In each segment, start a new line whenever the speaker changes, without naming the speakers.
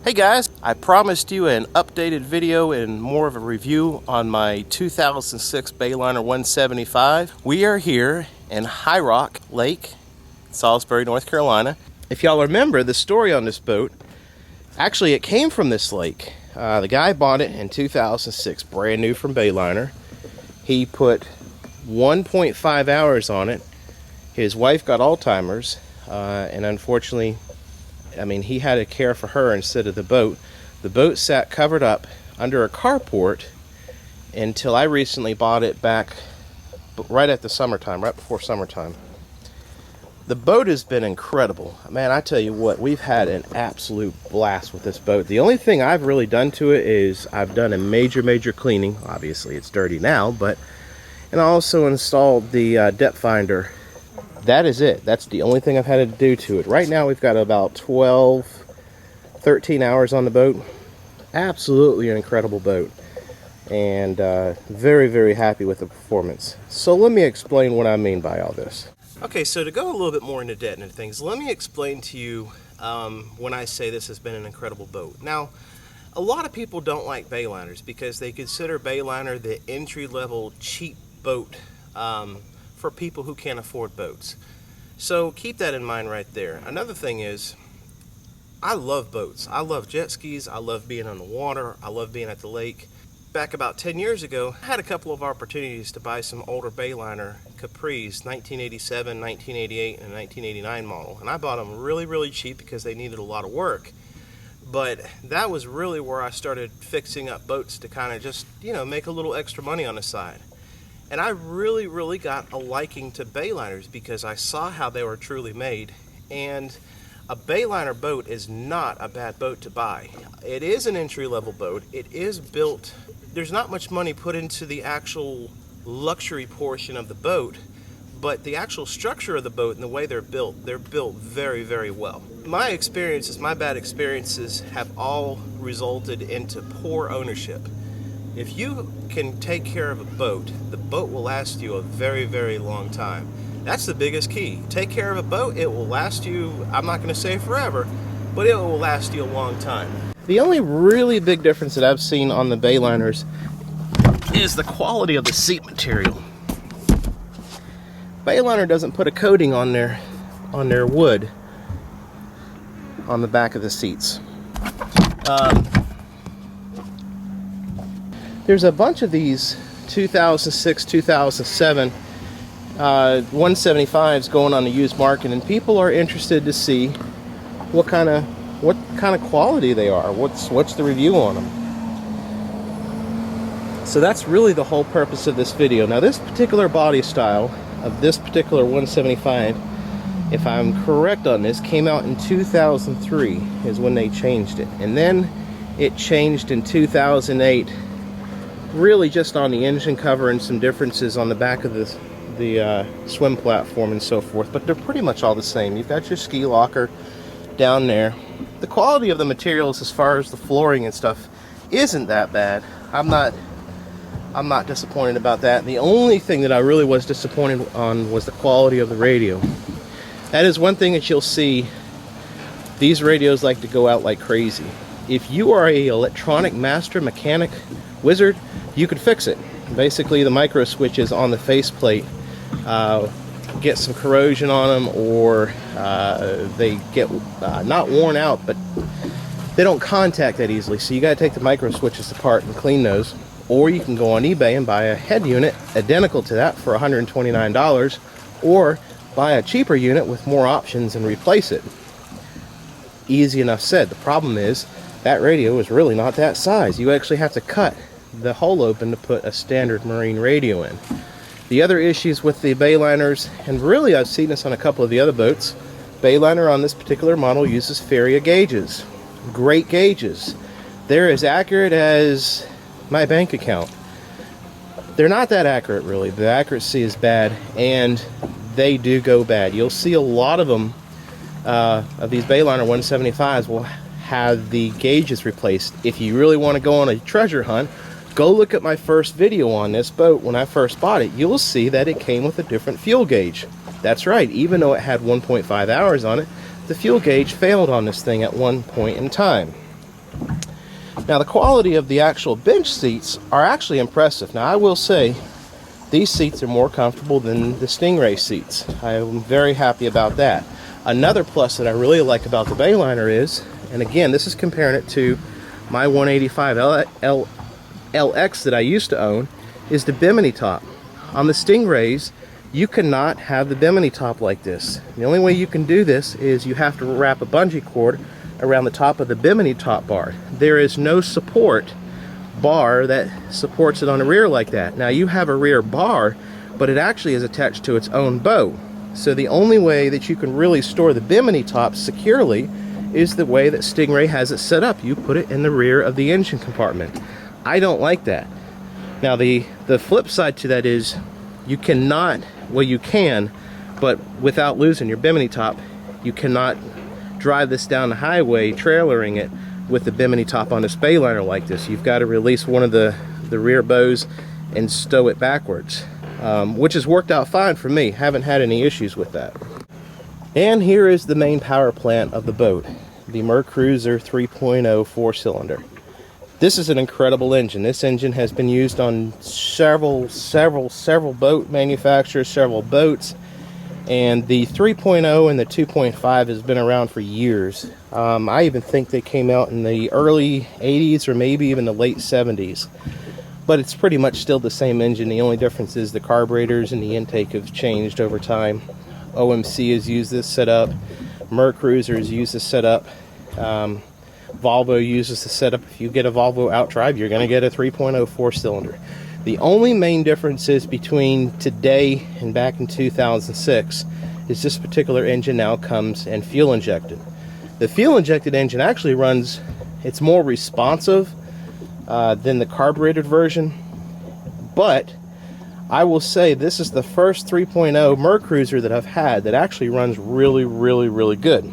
Hey guys, I promised you an updated video and more of a review on my 2006 Bayliner 175. We are here in High Rock Lake, Salisbury, North Carolina. If y'all remember the story on this boat, actually it came from this lake. The guy bought it in 2006, brand new from Bayliner. He put 1.5 hours on it. His wife got Alzheimer's, and unfortunately, he had to care for her instead of the boat. The boat sat covered up under a carport until I recently bought it back right at the summertime, right before summertime. The boat has been incredible. Man, I tell you what, we've had an absolute blast with this boat. The only thing I've really done to it is I've done a major cleaning. Obviously, it's dirty now, and I also installed the depth finder. That is it. That's the only thing I've had to do to it. Right now we've got about 13 hours on the boat. Absolutely an incredible boat. And very happy with the performance. So let me explain what I mean by all this. Okay, so to go a little bit more into depth into things, let me explain to you when I say this has been an incredible boat. Now, a lot of people don't like Bayliners because they consider Bayliner the entry-level cheap boat for people who can't afford boats. So keep that in mind right there. Another thing is, I love boats. I love jet skis. I love being on the water. I love being at the lake. Back about 10 years ago, I had a couple of opportunities to buy some older Bayliner Capris, 1987, 1988, and 1989 model. And I bought them really cheap because they needed a lot of work. But that was really where I started fixing up boats to kind of just, make a little extra money on the side. And I really got a liking to Bayliners because I saw how they were truly made. And a Bayliner boat is not a bad boat to buy. It is an entry-level boat. It is built, there's not much money put into the actual luxury portion of the boat, but the actual structure of the boat and the way they're built very well. My bad experiences have all resulted into poor ownership. If you can take care of a boat, the boat will last you a very long time. That's the biggest key. Take care of a boat, it will last you, I'm not going to say forever, but it will last you a long time. The only really big difference that I've seen on the Bayliners is the quality of the seat material. Bayliner doesn't put a coating on their wood on the back of the seats. There's a bunch of these 2006, 2007 175s going on the used market, and people are interested to see what kind of quality they are. What's the review on them? So that's really the whole purpose of this video. Now, this particular body style of this particular 175, if I'm correct on this, came out in 2003 is when they changed it, and then it changed in 2008. Really just on the engine cover and some differences on the back of the swim platform and so forth, but they're pretty much all the same. You've got your ski locker down there. The quality of the materials as far as the flooring and stuff isn't that bad. I'm not disappointed about that. The only thing that I really was disappointed on was the quality of the radio. That is one thing that you'll see. These radios like to go out like crazy. If you are a electronic master mechanic wizard, you could fix it. Basically, the micro switches on the faceplate get some corrosion on them, or they get not worn out, but they don't contact that easily. So you got to take the micro switches apart and clean those. Or you can go on eBay and buy a head unit identical to that for $129, or buy a cheaper unit with more options and replace it. Easy enough said. The problem is that radio is really not that size. You actually have to cut the hole open to put a standard marine radio in. The other issues with the Bayliners, and really I've seen this on a couple of the other boats, Bayliner on this particular model uses Feria gauges. Great gauges. They're as accurate as my bank account. They're not that accurate really. The accuracy is bad, and they do go bad. You'll see a lot of them, of these Bayliner 175s will have the gauges replaced. If you really want to go on a treasure hunt, go look at my first video on this boat when I first bought it. You'll see that it came with a different fuel gauge. That's right, even though it had 1.5 hours on it, the fuel gauge failed on this thing at one point in time. Now the quality of the actual bench seats are actually impressive. Now I will say these seats are more comfortable than the Stingray seats. I am very happy about that. Another plus that I really like about the Bayliner is, and again this is comparing it to my 185 LX that I used to own, is the bimini top. On the Stingrays you cannot have the bimini top like this. The only way you can do this is you have to wrap a bungee cord around the top of the bimini top bar. There is no support bar that supports it on the rear like that. Now you have a rear bar, but it actually is attached to its own bow. So the only way that you can really store the bimini top securely is the way that Stingray has it set up. You put it in the rear of the engine compartment. I don't like that. Now the flip side to that is you cannot, well you can, but without losing your bimini top, you cannot drive this down the highway trailering it with the bimini top on this Bayliner like this. You've got to release one of the rear bows and stow it backwards, which has worked out fine for me. Haven't had any issues with that. And here is the main power plant of the boat, the Mercruiser 3.0 4-cylinder. This is an incredible engine. This engine has been used on several boat manufacturers, several boats, and the 3.0 and the 2.5 has been around for years. I even think they came out in the early 80s or maybe even the late 70s. But it's pretty much still the same engine. The only difference is the carburetors and the intake have changed over time. OMC has used this setup. Mercruiser has used this setup. Volvo uses the setup. If you get a Volvo outright, you're going to get a 3.0 4-cylinder. The only main differences between today and back in 2006 is this particular engine now comes in fuel injected. The fuel injected engine actually runs, it's more responsive than the carbureted version, but I will say this is the first 3.0 Mercruiser that I've had that actually runs really good.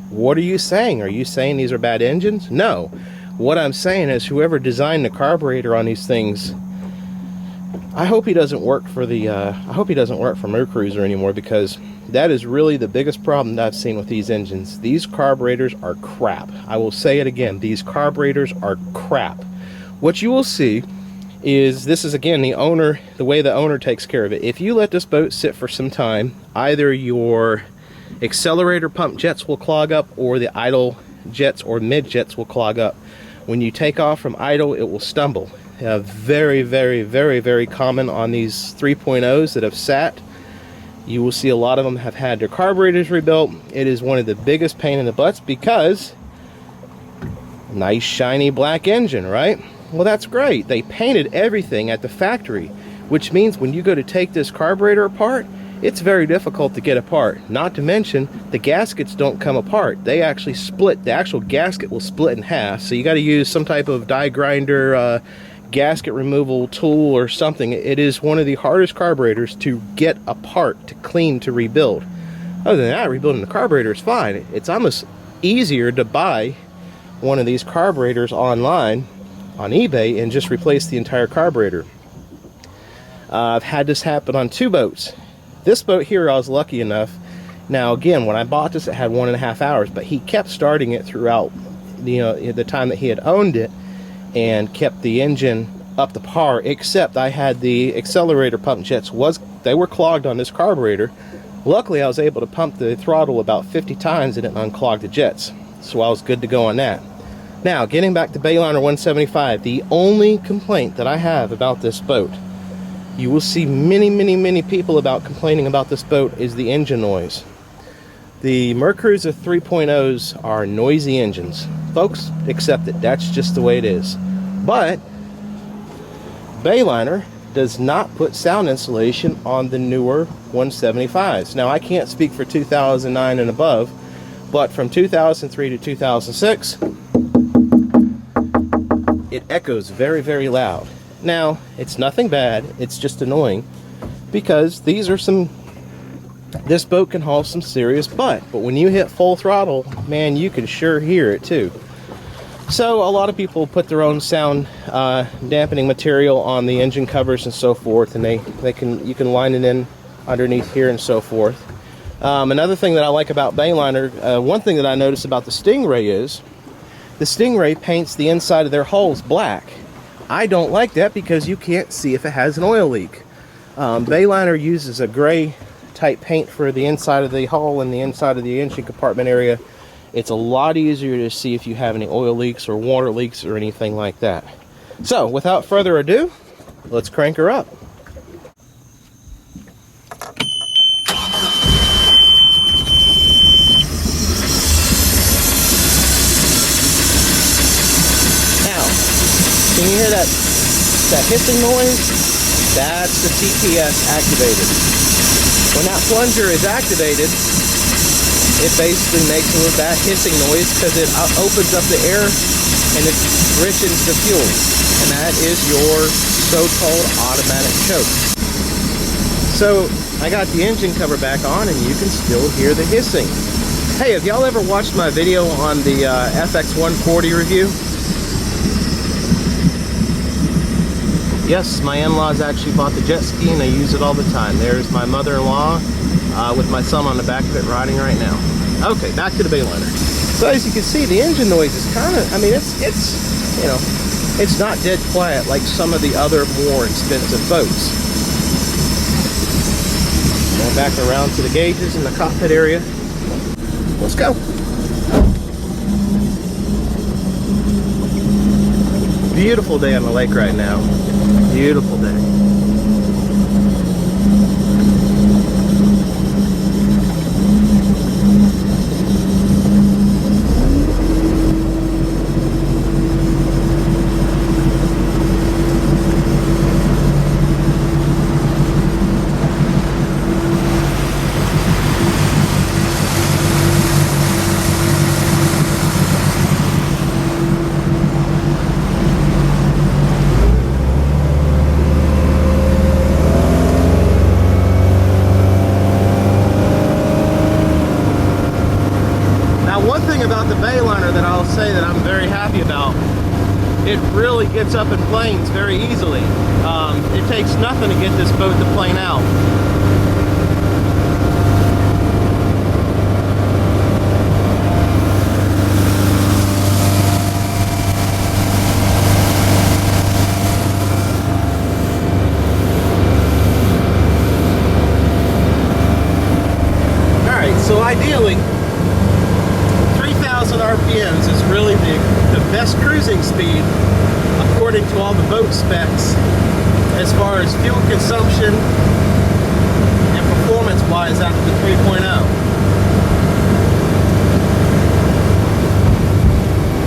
What are you saying? Are you saying these are bad engines? No. What I'm saying is whoever designed the carburetor on these things, I hope he doesn't work for the Mercruiser anymore, because that is really the biggest problem that I've seen with these engines. These carburetors are crap. I will say it again, these carburetors are crap. What you will see is, this is again the way the owner takes care of it. If you let this boat sit for some time, either your accelerator pump jets will clog up or the idle jets or mid jets will clog up. When you take off from idle, it will stumble. Very common on these 3.0s that have sat. You will see a lot of them have had their carburetors rebuilt. It is one of the biggest pain in the butts because nice shiny black engine, right? Well, that's great. They painted everything at the factory, which means when you go to take this carburetor apart, it's very difficult to get apart. Not to mention, the gaskets don't come apart. They actually split. The actual gasket will split in half. So you got to use some type of die grinder, gasket removal tool or something. It is one of the hardest carburetors to get apart, to clean, to rebuild. Other than that, rebuilding the carburetor is fine. It's almost easier to buy one of these carburetors online on eBay and just replace the entire carburetor. I've had this happen on 2 boats. This boat here, I was lucky enough. Now again, when I bought this, it had 1.5 hours, but he kept starting it throughout the time that he had owned it and kept the engine up to par, except I had the accelerator pump jets, they were clogged on this carburetor. Luckily, I was able to pump the throttle about 50 times and it unclogged the jets, so I was good to go on that. Now, getting back to Bayliner 175, the only complaint that I have about this boat, you will see many people complaining about this boat, is the engine noise. The Mercruiser 3.0s are noisy engines. Folks, accept it. That's just the way it is. But Bayliner does not put sound insulation on the newer 175s. Now, I can't speak for 2009 and above, but from 2003 to 2006, it echoes very loud. Now, it's nothing bad, it's just annoying, because this boat can haul some serious butt, but when you hit full throttle, man, you can sure hear it too. So a lot of people put their own sound dampening material on the engine covers and so forth, and you can line it in underneath here and so forth. Another thing that I like about Bayliner, one thing that I noticed about the Stingray is the Stingray paints the inside of their hulls black. I don't like that because you can't see if it has an oil leak. Bayliner uses a gray type paint for the inside of the hull and the inside of the engine compartment area. It's a lot easier to see if you have any oil leaks or water leaks or anything like that. So, without further ado, let's crank her up. Can you hear that hissing noise? That's the TPS activated. When that plunger is activated, it basically makes a little that hissing noise because it opens up the air and it enriches the fuel. And that is your so-called automatic choke. So I got the engine cover back on and you can still hear the hissing. Hey, have y'all ever watched my video on the FX140 review? Yes, my in-laws actually bought the jet ski and they use it all the time. There's my mother-in-law with my son on the back of it riding right now. Okay, back to the Bayliner. So as you can see, the engine noise is kind of, I mean, it's you know, it's not dead quiet like some of the other more expensive boats. Going back around to the gauges in the cockpit area. Let's go. Beautiful day on the lake right now. Beautiful day. About the Bayliner that I'll say that I'm very happy about, it really gets up in planes very easily. It takes nothing to get this boat to plane out. Alright, so ideally 3,000 RPMs is really the best cruising speed according to all the boat specs as far as fuel consumption and performance wise after the 3.0.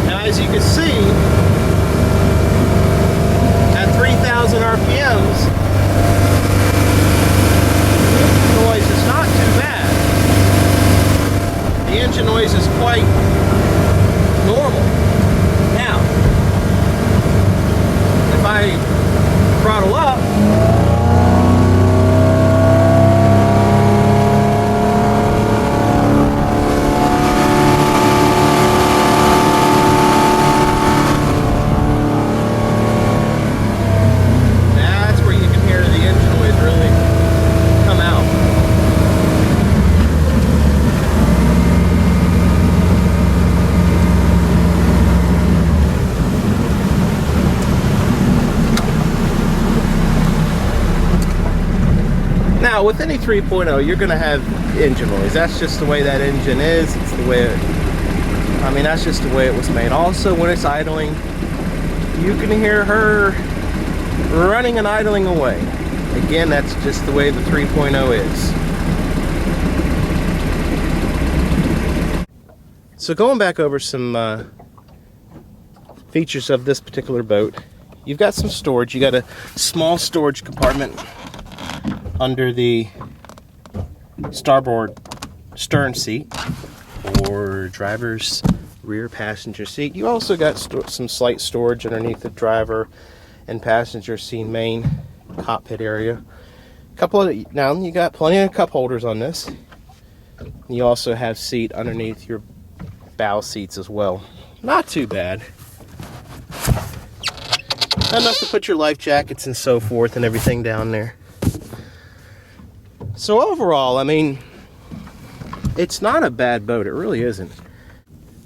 Now as you can see, at 3,000 RPMs, the noise is not too bad. The engine noise is quite normal. Now, if I throttle up, that's where you can hear the engine noise really come out. Now, with any 3.0, you're going to have engine noise. That's just the way that engine is. It's the way that's just the way it was made. Also, when it's idling, you can hear her running and idling away. Again, that's just the way the 3.0 is. So going back over some features of this particular boat, you've got some storage. You got a small storage compartment under the starboard stern seat or driver's rear passenger seat. You also got some slight storage underneath the driver and passenger seat main cockpit area. Now you got plenty of cup holders on this. You also have seat underneath your bow seats as well. Not too bad. Enough to put your life jackets and so forth and everything down there. So overall, I mean, it's not a bad boat. It really isn't.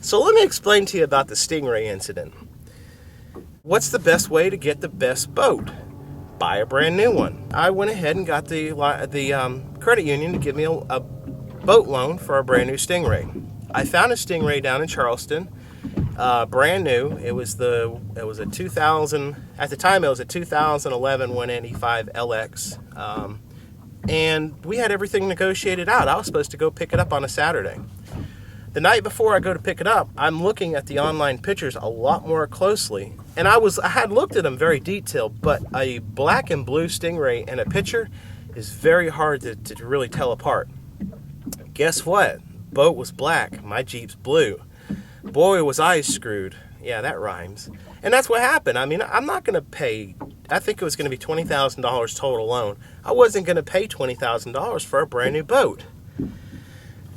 So let me explain to you about the Stingray incident. What's the best way to get the best boat? Buy a brand new one. I went ahead and got the credit union to give me a boat loan for a brand new Stingray. I found a Stingray down in Charleston, brand new. It was a 2000, at the time it was a 2011 185 LX, and we had everything negotiated out. I was supposed to go pick it up on a Saturday. The night before I go to pick it up, I'm looking at the online pictures a lot more closely. And I had looked at them very detailed, but a black and blue Stingray in a picture is very hard to really tell apart. Guess what? Boat was black, my Jeep's blue. Boy, was I screwed. Yeah, that rhymes. And that's what happened. I mean, I'm not going to pay, I think it was going to be $20,000 total loan. I wasn't going to pay $20,000 for a brand new boat.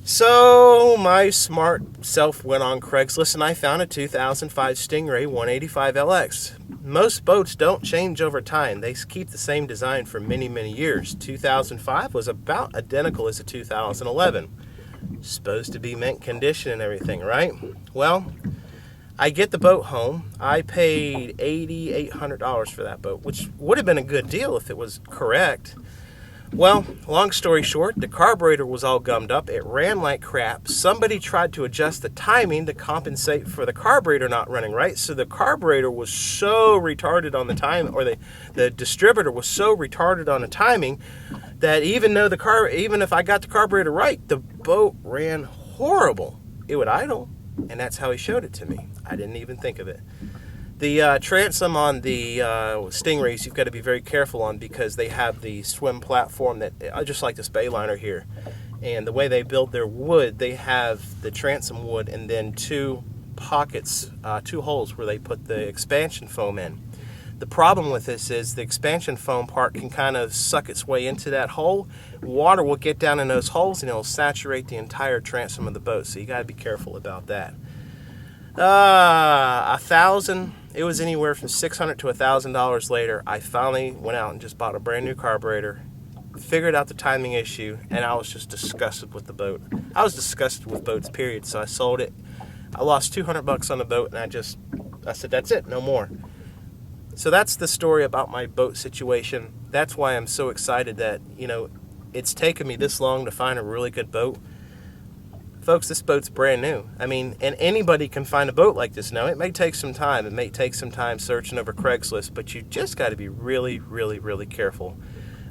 So my smart self went on Craigslist and I found a 2005 Stingray 185 LX. Most boats don't change over time. They keep the same design for many, many years. 2005 was about identical as a 2011. Supposed to be mint condition and everything, right? Well, I get the boat home. I paid $8,800 for that boat, which would have been a good deal if it was correct. Well, long story short, the carburetor was all gummed up. It ran like crap. Somebody tried to adjust the timing to compensate for the carburetor not running right. So the carburetor was so retarded on the time, or the distributor was so retarded on the timing that even if I got the carburetor right, the boat ran horrible. It would idle, and that's how he showed it to me. I didn't even think of it. The transom on the Stingrays, you've got to be very careful on, because they have the swim platform that, just like this Bayliner here. And the way they build their wood, they have the transom wood and then two pockets, two holes where they put the expansion foam in. The problem with this is the expansion foam part can kind of suck its way into that hole. Water will get down in those holes and it'll saturate the entire transom of the boat, so you got to be careful about that. $1,000. It was anywhere from $600 to $1,000 later. I finally went out and just bought a brand new carburetor, figured out the timing issue, and I was just disgusted with the boat. I was disgusted with boats, period. So I sold it. I lost $200 on the boat, and I said, that's it, no more. So that's the story about my boat situation. That's why I'm so excited that, it's taken me this long to find a really good boat. Folks, this boat's brand new. I mean, and anybody can find a boat like this now. It may take some time. It may take some time searching over Craigslist, but you just got to be really, really, really careful.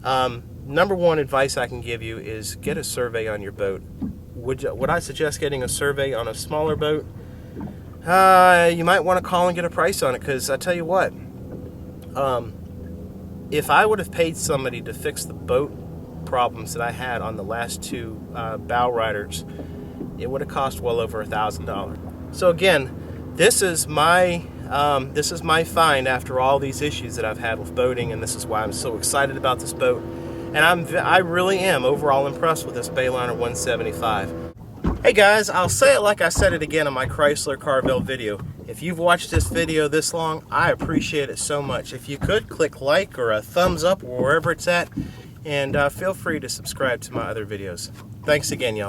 Number one advice I can give you is get a survey on your boat. Would I suggest getting a survey on a smaller boat? You might want to call and get a price on it, because I tell you what, if I would have paid somebody to fix the boat problems that I had on the last two bow riders, it would have cost well over $1,000. So again, this is my find after all these issues that I've had with boating, and this is why I'm so excited about this boat. And I really am overall impressed with this Bayliner 175. Hey guys, I'll say it like I said it again in my Chrysler Carvel video. If you've watched this video this long, I appreciate it so much. If you could, click like or a thumbs up or wherever it's at, and feel free to subscribe to my other videos. Thanks again, y'all.